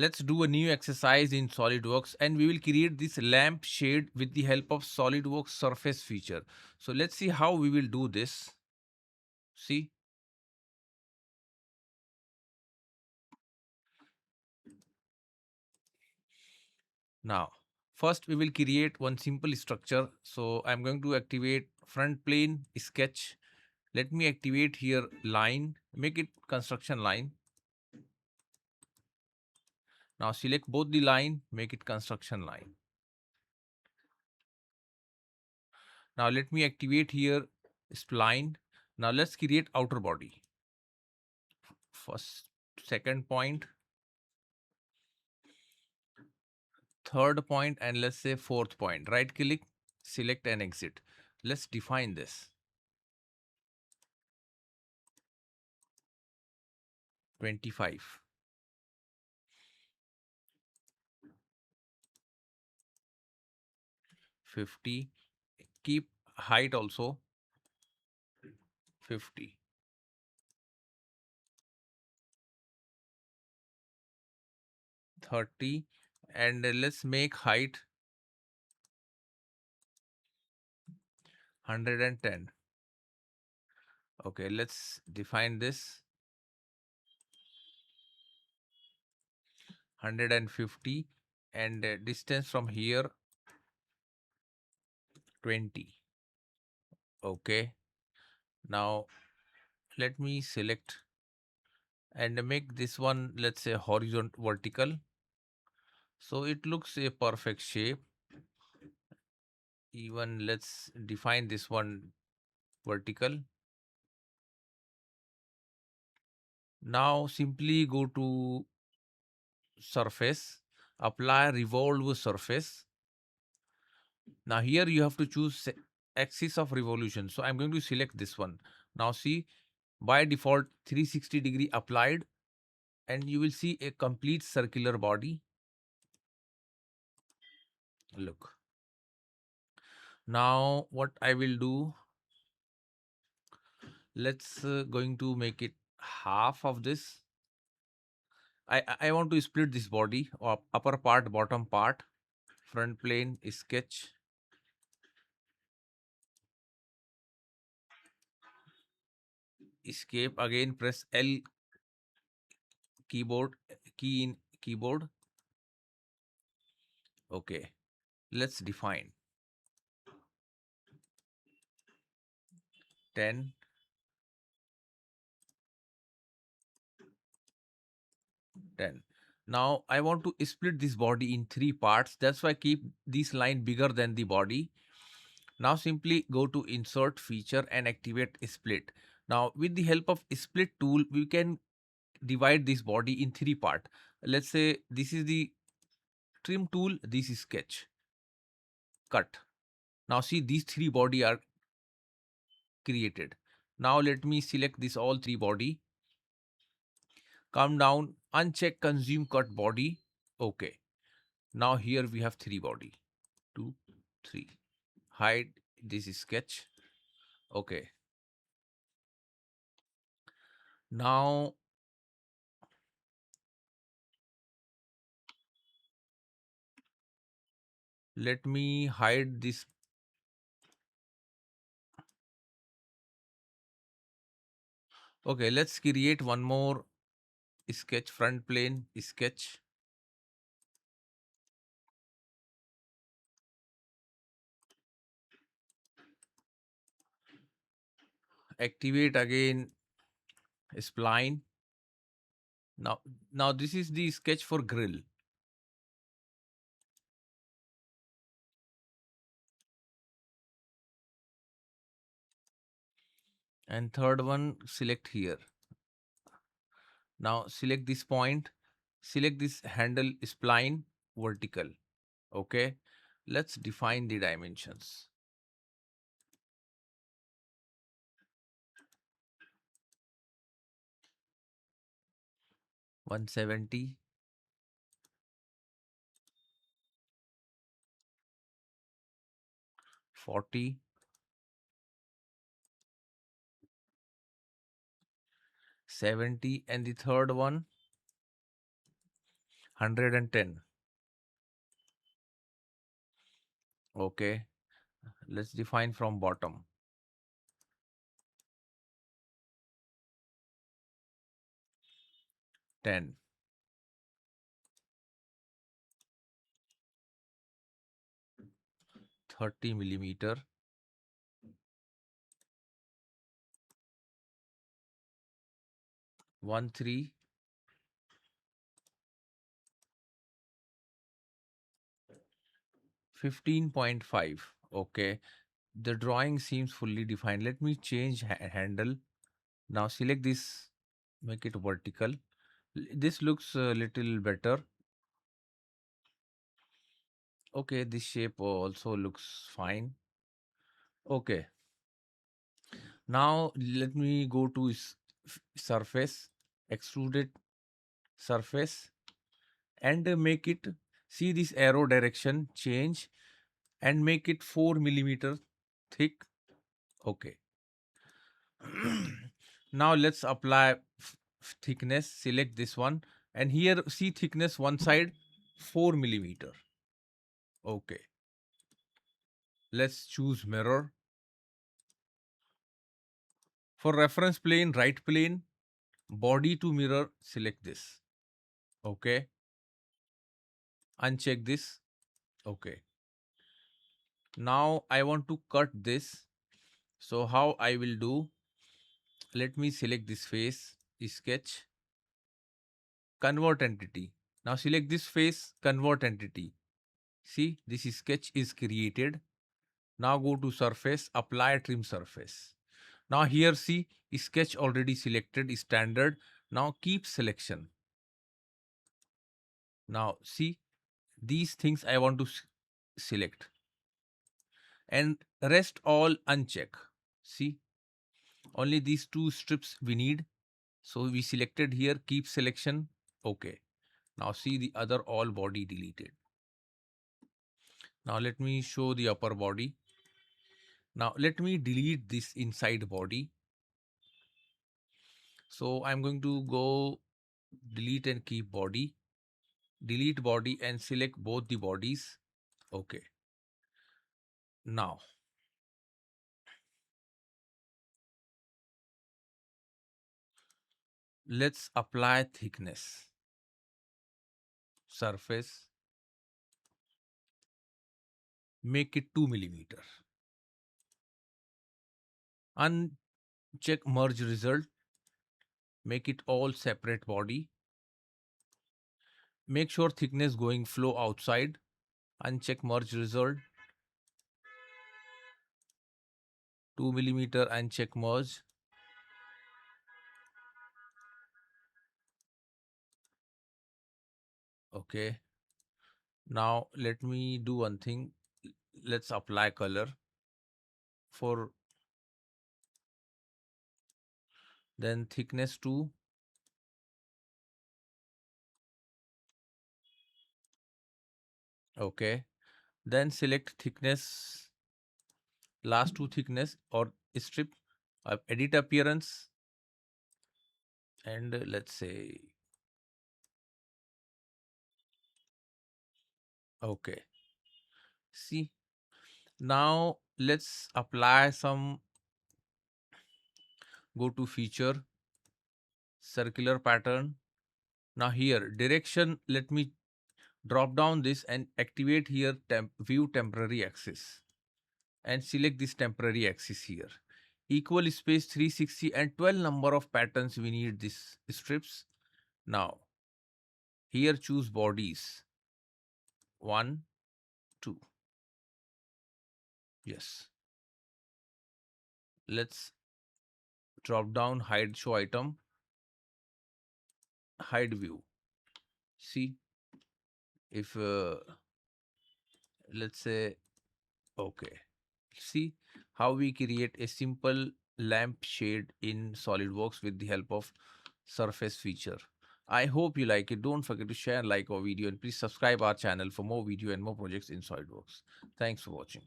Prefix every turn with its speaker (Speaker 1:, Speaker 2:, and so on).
Speaker 1: Let's do a new exercise in SolidWorks, and we will create this lamp shade with the help of SolidWorks Surface feature. So let's see how we will do this. See, now first we will create one simple structure. So I'm going to activate front plane sketch. Let me activate here line, make it construction line. Now select both the line, make it construction line. Now let me activate here spline. Now let's create outer body. First, second point, third point, and let's say fourth point. Right click, select and exit. Let's define this. 25. 50. Keep height also 50. 30. And let's make height 110. Okay, let's define this 150, and distance from here 20. Okay, now let me select and make this one, let's say, horizontal vertical, so it looks a perfect shape. Even let's define this one vertical. Now simply go to surface, apply revolve surface. Now here you have to choose axis of revolution, so I'm going to select this one. Now see, by default 360-degree applied, and you will see a complete circular body. Look, now what I will do, let's going to make it half of this. I want to split this body, or upper part, bottom part. Front plane sketch, escape, again press L keyboard, key in keyboard. Okay, let's define 10. 10. Now I want to split this body in 3 parts. That's why I keep this line bigger than the body. Now simply go to insert feature and activate split. Now with the help of split tool, we can divide this body in 3 parts. Let's say this is the trim tool, this is sketch, cut. Now see, these 3 body are created. Now let me select this all 3 body. Come down, uncheck consume cut body. Okay. Now here we have 3 body. 2, 3. Hide, this is sketch. Okay. Now let me hide this. Okay, let's create one more sketch, front plane sketch. Activate again spline. Now this is the sketch for grille. And third one, select here. Now select this point, select this handle spline vertical. Okay, let's define the dimensions. 170, 40, 70, and the third one 110. Okay. Let's define from bottom. 10. 30 millimeter. 13. 15.5. Okay. The drawing seems fully defined. Let me change handle. Now select this, make it vertical. This looks a little better. Okay, this shape also looks fine. Okay. Now let me go to surface, extruded surface, and make it, see this arrow direction change and make it 4 millimeter thick. Okay. Now let's apply thickness. Select this one, and here see thickness one side 4 millimeter. Okay. Let's choose mirror. For reference plane, right plane, body to mirror, select this. Okay. Uncheck this. Okay. Now I want to cut this. So how I will do? Let me select this face, sketch, convert entity. Now select this face, convert entity. See, this sketch is created. Now go to surface, apply trim surface. Now here see, sketch already selected, standard. Now keep selection. Now see, these things I want to select. And rest all uncheck. See, only these two strips we need. So we selected here, keep selection. Okay. Now see the other all body deleted. Now let me show the upper body. Now let me delete this inside body. So I'm going to go delete and keep body. Delete body and select both the bodies. Okay. Now let's apply thickness. Surface. Make it 2 millimeter. Uncheck merge result. Make it all separate body. Make sure thickness going flow outside. Uncheck merge result. 2 millimeter, uncheck merge. Okay. Now let me do one thing. Let's apply color for, then thickness 2. Okay. Then select thickness, last two thickness or strip, edit appearance, and let's say, okay. See, now let's apply some, go to feature, circular pattern. Now here direction, let me drop down this and activate here view temporary axis and select this temporary axis here. Equal space 360 and 12 number of patterns we need this strips. Now here choose bodies 1, 2. Yes. Let's drop down, hide show item, hide view. See if let's say, okay. See how we create a simple lamp shade in Solidworks with the help of surface feature. I hope you like it. Don't forget to share, like our video, and please subscribe our channel for more video and more projects in Solidworks. Thanks for watching.